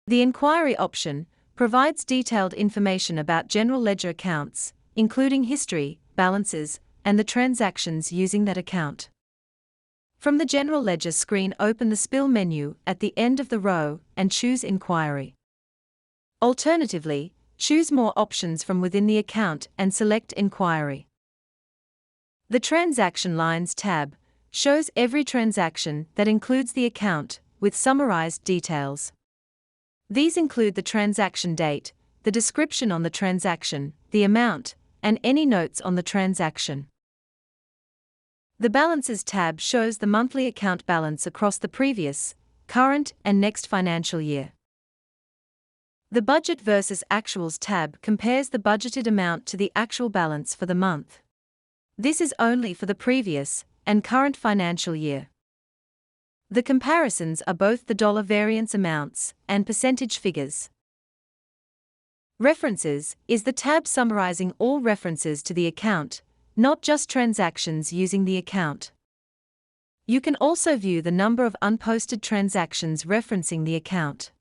The Enquiry option provides detailed information about general ledger accounts, including history, balances, and the transactions using that account. From the General Ledger screen, open the Spill menu at the end of the row and choose Enquiry. Alternatively, choose More options from within the account and select Enquiry. The Transaction Lines tab shows every transaction that includes the account, with summarized details. These include the transaction date, the description on the transaction, the amount, and any notes on the transaction. The Balances tab shows the monthly account balance across the previous, current, and next financial year. The Budget versus Actuals tab compares the budgeted amount to the actual balance for the month. This is only for the previous and current financial year. The comparisons are both the dollar variance amounts and percentage figures. References is the tab summarizing all references to the account, not just transactions using the account. You can also view the number of unposted transactions referencing the account.